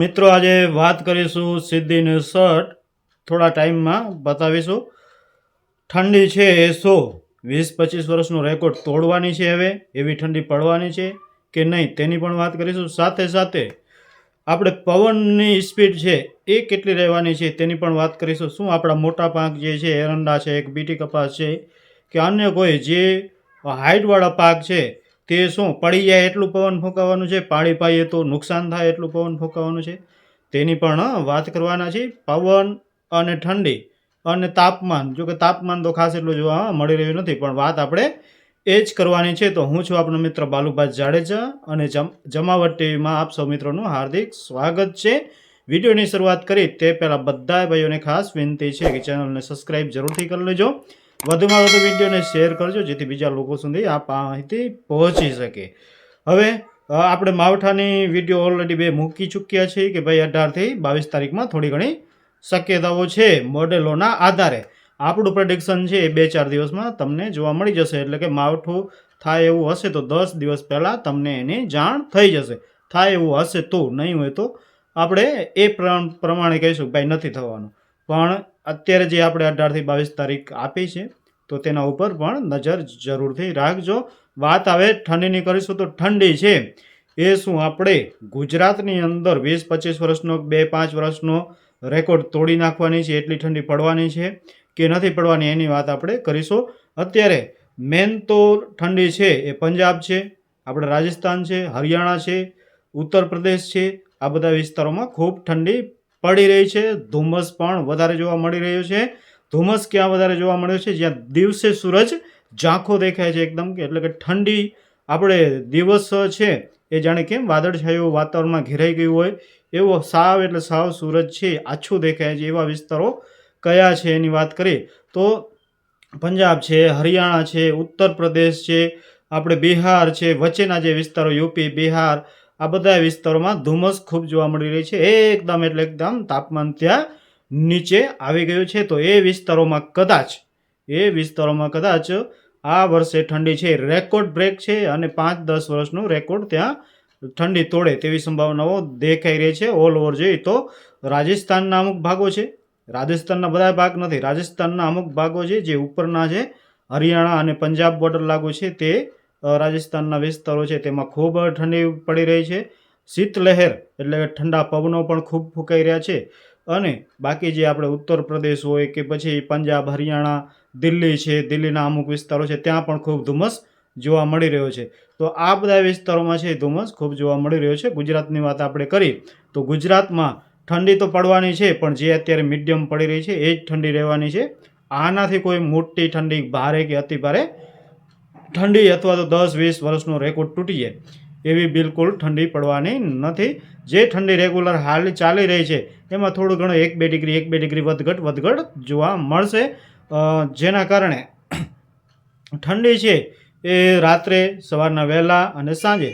મિત્રો આજે વાત કરીશું સિદ્ધિનું શર્ટ થોડા ટાઈમમાં બતાવીશું. ઠંડી છે એ 20-25 વર્ષનો રેકોર્ડ તોડવાની છે. હવે એવી ઠંડી પડવાની છે કે નહીં તેની પણ વાત કરીશું. સાથે સાથે આપણે પવનની સ્પીડ છે એ કેટલી રહેવાની છે તેની પણ વાત કરીશું. શું આપણા મોટા પાક જે છે એરંડા છે, એક બીટી કપાસ છે કે અન્ય કોઈ જે હાઇટવાળા પાક છે તે શું પડી જાય એટલું પવન ફૂંકાવાનું છે, પાડી પાઈએ તો નુકસાન થાય એટલું પવન ફૂંકાવાનું છે તેની પણ વાત કરવાના છે. પવન અને ઠંડી અને તાપમાન, જો કે તાપમાન તો ખાસ એટલું જોવા મળી રહ્યું નથી, પણ વાત આપણે એ જ કરવાની છે. તો હું છું આપણો મિત્ર બાલુભાઈ જાડેજા અને જમાવટ ટીવીમાં આપ સૌ મિત્રોનું હાર્દિક સ્વાગત છે. વિડીયોની શરૂઆત કરી તે પહેલાં બધા ભાઈઓને ખાસ વિનંતી છે કે ચેનલને સબસ્ક્રાઈબ જરૂરથી કરી લેજો, વધુમાં વધુ વિડીયોને શેર કરજો જેથી બીજા લોકો સુધી આ માહિતી પહોંચી શકે. હવે આપણે માવઠાની વિડીયો ઓલરેડી 2 મૂકી ચૂક્યા છીએ કે ભાઈ 18થી 22 તારીખમાં થોડી ઘણી શક્યતાઓ છે. મોડેલોના આધારે આપણું પ્રેડિક્શન છે એ 2-4 દિવસમાં તમને જોવા મળી જશે. એટલે કે માવઠું થાય એવું હશે તો 10 દિવસ પહેલાં તમને એની જાણ થઈ જશે. થાય એવું હશે તો, નહીં હોય તો આપણે એ પ્રમાણે કહીશું ભાઈ નથી થવાનું. પણ અત્યારે જે આપણે 18થી 22 તારીખ આપી છે તો તેના ઉપર પણ નજર જરૂરથી રાખજો. વાત આવે ઠંડીની કરીશું તો ઠંડી છે એ શું આપણે ગુજરાતની અંદર 20-25 વર્ષનો 2-5 વર્ષનો રેકોર્ડ તોડી નાખવાની છે એટલી ઠંડી પડવાની છે કે નથી પડવાની એની વાત આપણે કરીશું. અત્યારે મેન તો ઠંડી છે એ પંજાબ છે, આપણે રાજસ્થાન છે, હરિયાણા છે, ઉત્તર પ્રદેશ છે, આ બધા વિસ્તારોમાં ખૂબ ઠંડી પડી રહી છે. ધુમ્મસ પણ વધારે જોવા મળી રહ્યો છે. ધુમ્મસ ક્યાં વધારે જોવા મળ્યો છે? જ્યાં દિવસે સૂરજ ઝાંખો દેખાય છે એકદમ, એટલે કે ઠંડી આપણે દિવસ છે એ જાણે કેમ વાદળછાયું વાતાવરણમાં ઘેરાઈ ગયું હોય એવો સાવ એટલે સાવ સૂરજ છે આછું દેખાય છે. એવા વિસ્તારો કયા છે એની વાત કરીએ તો પંજાબ છે, હરિયાણા છે, ઉત્તર પ્રદેશ છે, આપણે બિહાર છે, વચ્ચેના જે વિસ્તારો યુપી, બિહાર, આ બધા વિસ્તારોમાં ધુમ્મસ ખૂબ જોવા મળી રહી છે. એકદમ એટલે એકદમ તાપમાન ત્યાં નીચે આવી ગયું છે. તો એ વિસ્તારોમાં કદાચ આ વર્ષે ઠંડી છે રેકોર્ડ બ્રેક છે અને 5-10 વર્ષનું રેકોર્ડ ત્યાં ઠંડી તોડે તેવી સંભાવનાઓ દેખાઈ રહી છે. ઓલ ઓવર જોઈએ તો રાજસ્થાનના અમુક ભાગો છે, રાજસ્થાનના બધા ભાગ નથી, રાજસ્થાનના અમુક ભાગો છે જે ઉપરના છે, હરિયાણા અને પંજાબ બોર્ડર લાગુ છે તે રાજસ્થાનના વિસ્તારો છે તેમાં ખૂબ ઠંડી પડી રહી છે. શીતલહેર એટલે કે ઠંડા પવનો પણ ખૂબ ફૂંકાઈ રહ્યા છે. અને બાકી જે આપણે ઉત્તર પ્રદેશ હોય કે પછી પંજાબ, હરિયાણા, દિલ્હી છે, દિલ્હીના અમુક વિસ્તારો છે ત્યાં પણ ખૂબ ધુમ્મસ જોવા મળી રહ્યો છે. તો આ બધા વિસ્તારોમાં છે ધુમ્મસ ખૂબ જોવા મળી રહ્યો છે. ગુજરાતની વાત આપણે કરી તો ગુજરાતમાં ઠંડી તો પડવાની છે પણ જે અત્યારે મીડિયમ પડી રહી છે એ જ ઠંડી રહેવાની છે. આનાથી કોઈ મોટી ઠંડી, ભારે કે અતિ ભારે ઠંડી અથવા તો 10-20 વર્ષનો રેકોર્ડ તૂટી જાય એવી બિલકુલ ઠંડી પડવાની નથી. જે ઠંડી રેગ્યુલર હાલ ચાલી રહી છે એમાં થોડું ઘણું 1-2 ડિગ્રી વધઘટ જોવા મળશે. જેના કારણે ઠંડી છે એ રાત્રે, સવારના વહેલા અને સાંજે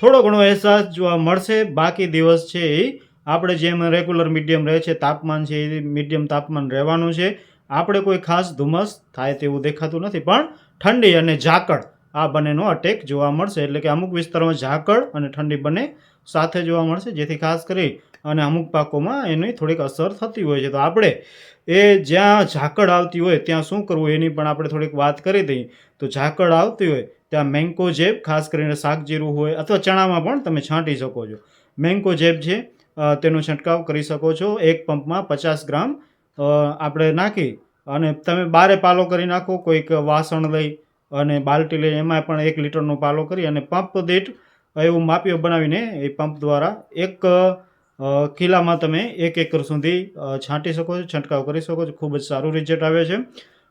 થોડો ઘણો અહેસાસ જોવા મળશે. બાકી દિવસ છે એ આપણે જેમ રેગ્યુલર મીડિયમ રહે છે તાપમાન છે એ મીડિયમ તાપમાન રહેવાનું છે. આપણે કોઈ ખાસ ધુમ્મસ થાય તેવું દેખાતું નથી, પણ ઠંડી અને ઝાકળ આ બંનેનો અટેક જોવા મળશે. એટલે કે અમુક વિસ્તારોમાં ઝાકળ અને ઠંડી બંને સાથે જોવા મળશે, જેથી ખાસ કરી અને અમુક પાકોમાં એની થોડીક અસર થતી હોય છે. તો આપણે એ જ્યાં ઝાકળ આવતી હોય ત્યાં શું કરવું એની પણ આપણે થોડીક વાત કરી દઈએ. તો ઝાકળ આવતી હોય ત્યાં મેન્કોજેબ, ખાસ કરીને શાકજીરું હોય અથવા ચણામાં પણ તમે છાંટી શકો છો. મેન્કોજેબ છે તેનો છંટકાવ કરી શકો છો. એક પંપમાં 50 ગ્રામ આપણે નાખી અને તમે બારે પાલો કરી નાખો. કોઈક વાસણ લઈ અને બાલટી લઈ એમાં પણ 1 લીટરનો પાલો કરી અને પંપ દીઠ એવું માપીઓ બનાવીને એ પંપ દ્વારા એક કિલ્લામાં તમે 1 એકર સુધી છાંટી શકો છો, છંટકાવ કરી શકો છો. ખૂબ જ સારું રિઝલ્ટ આવે છે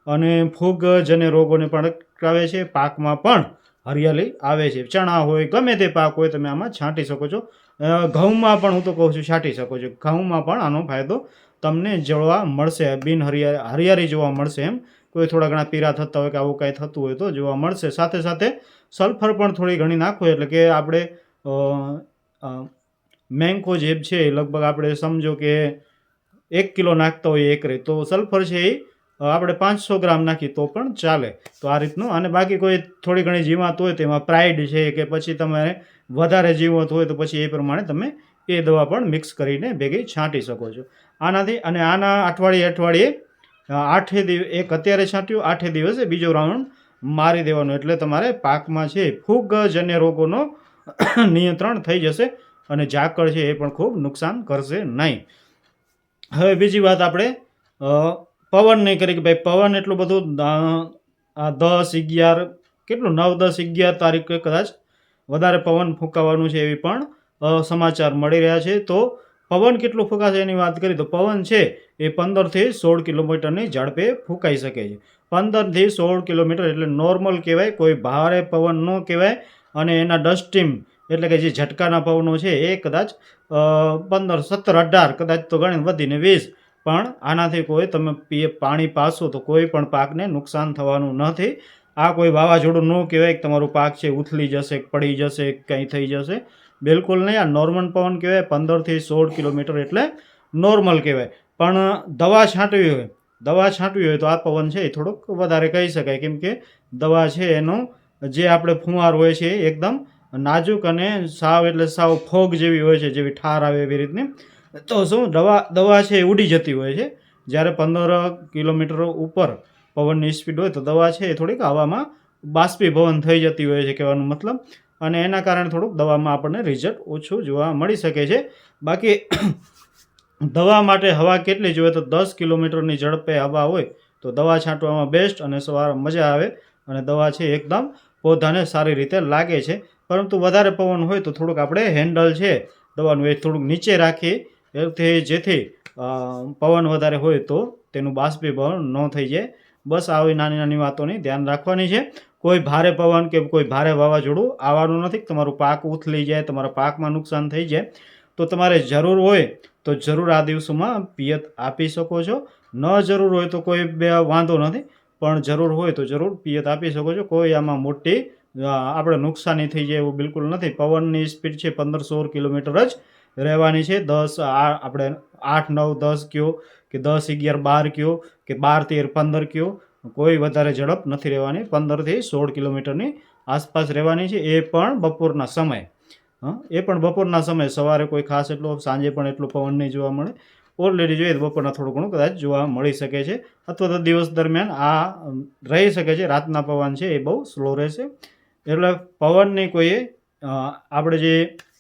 અને ફૂગજન્ય રોગોને પણ અટકાવે છે. પાકમાં પણ હરિયાળી આવે છે. ચણા હોય, ગમે તે પાક હોય તમે આમાં છાંટી શકો છો. ઘઉંમાં પણ હું તો કહું છું છાંટી શકો છો. ઘઉંમાં પણ આનો ફાયદો તમને જોવા મળશે, હરિયાળી જોવા મળશે. એમ કોઈ થોડા ઘણા પીરા થતા હોય કે આવું કાંઈ થતું હોય તો જોવા મળશે. સાથે સાથે સલ્ફર પણ થોડી ઘણી નાખો એટલે કે આપણે મેન્કોજેબ છે લગભગ આપણે સમજો કે 1 કિલો નાખતા હોય એકરે તો સલ્ફર છે એ આપણે 500 ગ્રામ નાખીએ તો પણ ચાલે. તો આ રીતનું. અને બાકી કોઈ થોડી ઘણી જીવાત હોય તેમાં પ્રાઇડ છે કે પછી તમારે વધારે જીવાત હોય તો પછી એ પ્રમાણે તમે એ દવા પણ મિક્સ કરીને ભેગી છાંટી શકો છો આનાથી. અને આના અઠવાડિયે 8 દિવસ એક અત્યારે છાંટ્યું, 8 દિવસે બીજો રાઉન્ડ મારી દેવાનો, એટલે તમારે પાકમાં છે ફૂગજન્ય રોગોનો નિયંત્રણ થઈ જશે અને ઝાકળ છે એ પણ ખૂબ નુકસાન કરશે નહીં. હવે બીજી વાત આપણે પવન નહીં કરી કે ભાઈ પવન એટલું બધું 10-11 કેટલું 9-10-11 તારીખે કદાચ વધારે પવન ફૂંકાવાનું છે એવી પણ સમાચાર મળી રહ્યા છે. તો પવન કેટલું ફૂંકાશે એની વાત કરીએ તો પવન છે એ 15થી 16 કિલોમીટરની ઝડપે ફૂંકાઈ શકે છે. 15થી 16 કિલોમીટર એટલે નોર્મલ કહેવાય, કોઈ ભારે પવન ન કહેવાય. અને એના ડસ્ટીમ એટલે કે જે ઝટકાના પવનો છે એ કદાચ 15, 17, 18 કદાચ તો ગણીને વધીને 20, પણ આનાથી કોઈ તમે પાણી પાશો તો કોઈ પણ પાકને નુકસાન થવાનું નથી. આ કોઈ વાવાઝોડું ન કહેવાય કે તમારું પાક છે ઉથલી જશે, પડી જશે, કંઈ થઈ જશે, બિલકુલ નહીં. આ નોર્મલ પવન કહેવાય. 15થી 16 કિલોમીટર એટલે નોર્મલ કહેવાય. પણ દવા છાંટવી હોય તો આ પવન છે એ થોડોક વધારે કહી શકાય, કેમ કે દવા છે એનો જે આપણે ફુંવાર હોય છે એકદમ નાજુક અને સાવ એટલે સાવ ફોગ જેવી હોય છે, જેવી ઠાર આવે એવી રીતની. તો શું દવા છે એ ઉડી જતી હોય છે. જ્યારે 15 કિલોમીટર ઉપર પવનની સ્પીડ હોય તો દવા છે એ થોડીક હવામાં બાષ્પીભવન થઈ જતી હોય છે કહેવાનો મતલબ. અને એના કારણે થોડુંક દવામાં આપણને રિઝલ્ટ ઓછું જોવા મળી શકે છે. બાકી દવા માટે હવા કેટલી જોઈએ તો 10 કિલોમીટરની ઝડપે હવા હોય તો દવા છાંટવામાં બેસ્ટ, અને સવારે મજા આવે અને દવા છે એકદમ પૌધાને સારી રીતે લાગે છે. પરંતુ વધારે પવન હોય તો થોડુંક આપણે હેન્ડલ છે દવાનું એ થોડુંક નીચે રાખીએ જેથી પવન વધારે હોય તો તેનું બાષ્પીભવન ન થઈ જાય. બસ આવી નાની નાની વાતોની ધ્યાન રાખવાની છે. કોઈ ભારે પવન કે કોઈ ભારે વાવાઝોડું આવવાનું નથી. તમારું પાક ઉથલી જાય, તમારા પાકમાં નુકસાન થઈ જાય તો તમારે જરૂર હોય તો જરૂર આ દિવસોમાં પિયત આપી શકો છો. ન જરૂર હોય તો કોઈ વાંધો નથી, પણ જરૂર હોય તો જરૂર પિયત આપી શકો છો. કોઈ આમાં મોટી આપણે નુકસાની થઈ જાય એવું બિલકુલ નથી. પવનની સ્પીડ છે 15-16 કિલોમીટર જ રહેવાની છે. આપણે 8, 9, 10 કયો કે 10, 11, 12 કયો કે 12, 13, 15 કયો, કોઈ વધારે ઝડપ નથી રહેવાની. 15થી 16 કિલોમીટરની આસપાસ રહેવાની છે. એ પણ બપોરના સમય સવારે કોઈ ખાસ એટલો, સાંજે પણ એટલો પવન નહીં જોવા મળે. ઓલરેડી જોઈએ તો બપોરના થોડું ઘણું કદાચ જોવા મળી શકે છે, અથવા તો દિવસ દરમિયાન આ રહી શકે છે. રાતના પવન છે એ બહુ સ્લો રહેશે. એટલે પવનની કોઈ આપણે જે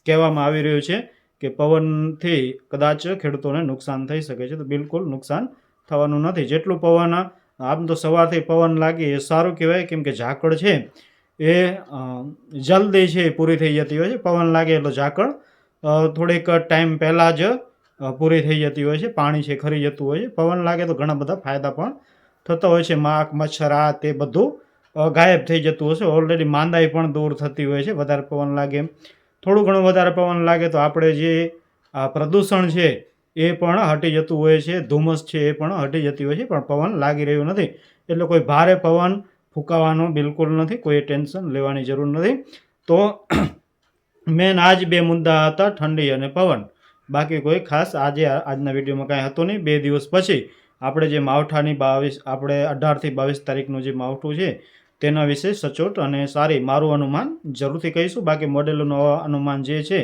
કહેવામાં આવી રહ્યું છે કે પવનથી કદાચ ખેડૂતોને નુકસાન થઈ શકે છે, તો બિલકુલ નુકસાન થવાનું નથી. જેટલું પવન આમ તો સવારથી પવન લાગે એ સારું કહેવાય, કેમ કે ઝાકળ છે એ જલ્દી છે પૂરી થઈ જતી હોય છે. પવન લાગે એટલે ઝાકળ થોડીક ટાઈમ પહેલાં જ પૂરી થઈ જતી હોય છે, પાણી છે ખરી જતું હોય છે. પવન લાગે તો ઘણા બધા ફાયદા પણ થતા હોય છે. માખ, મચ્છર આ તે બધું ગાયબ થઈ જતું હશે. ઓલરેડી માંદાઈ પણ દૂર થતી હોય છે વધારે પવન લાગે. થોડું ઘણું વધારે પવન લાગે તો આપણે જે પ્રદૂષણ છે એ પણ હટી જતું હોય છે, ધુમ્મસ છે એ પણ હટી જતી હોય છે. પણ પવન લાગી રહ્યું નથી એટલે કોઈ ભારે પવન ફૂંકાવાનો બિલકુલ નથી, કોઈ ટેન્શન લેવાની જરૂર નથી. તો મેન આ જ 2 મુદ્દા હતા, ઠંડી અને પવન. બાકી કોઈ ખાસ આજના વિડીયોમાં કાંઈ હતું નહીં. 2 દિવસ પછી આપણે જે માવઠાની 22 આપણે 18થી 22 તારીખનું જે માવઠું છે તેના વિશે સચોટ અને સારી મારું અનુમાન જરૂરથી કહીશું. બાકી મોડેલોનું અનુમાન જે છે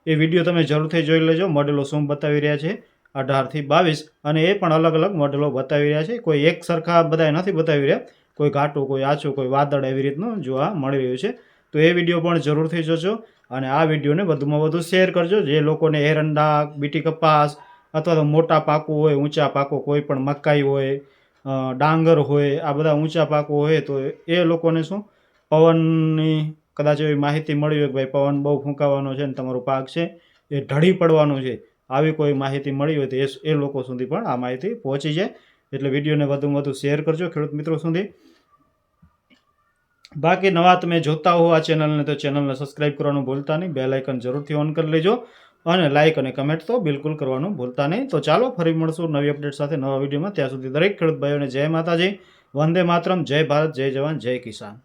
એ વિડીયો તમે જરૂરથી જોઈ લેજો. મોડેલો શું બતાવી રહ્યા છે 18થી 22, અને એ પણ અલગ અલગ મોડેલો બતાવી રહ્યા છે. કોઈ એક સરખા બધા નથી બતાવી રહ્યા, કોઈ ઘાટું, કોઈ આછું, કોઈ વાદળ એવી રીતનું જોવા મળી રહ્યું છે. તો એ વિડીયો પણ જરૂરથી જોજો અને આ વિડીયોને વધુમાં વધુ શેર કરજો. જે લોકોને એરંડા, બીટી કપાસ અથવા તો મોટા પાકો હોય, ઊંચા પાકો, કોઈ પણ મકાઈ હોય, ડાંગર હોય, આ બધા ઊંચા પાકો હોય તો એ લોકોને શું પવનની કદાચ એવી માહિતી મળી હોય કે ભાઈ પવન બહુ ફૂંકાવાનો છે અને તમારો પાક છે એ ઢળી પડવાનું છે, આવી કોઈ માહિતી મળી હોય તો એ લોકો સુધી પણ આ માહિતી પહોંચી જાય. એટલે વિડીયોને વધુમાં વધુ શેર કરજો ખેડૂત મિત્રો સુધી. બાકી નવા તમે જોતા હો આ ચેનલને તો ચેનલને સબસ્ક્રાઈબ કરવાનું ભૂલતા નહીં. બેલ આઇકન જરૂરથી ઓન કરી લેજો અને લાઇક અને કમેન્ટ તો બિલકુલ કરવાનું ભૂલતા નહીં. તો ચાલો ફરી મળશું નવી અપડેટ સાથે નવા વિડીયોમાં. ત્યાં સુધી દરેક ખેડૂત ભાઈઓને જય માતાજી, વંદે માતરમ, જય ભારત, જય જવાન, જય કિસાન.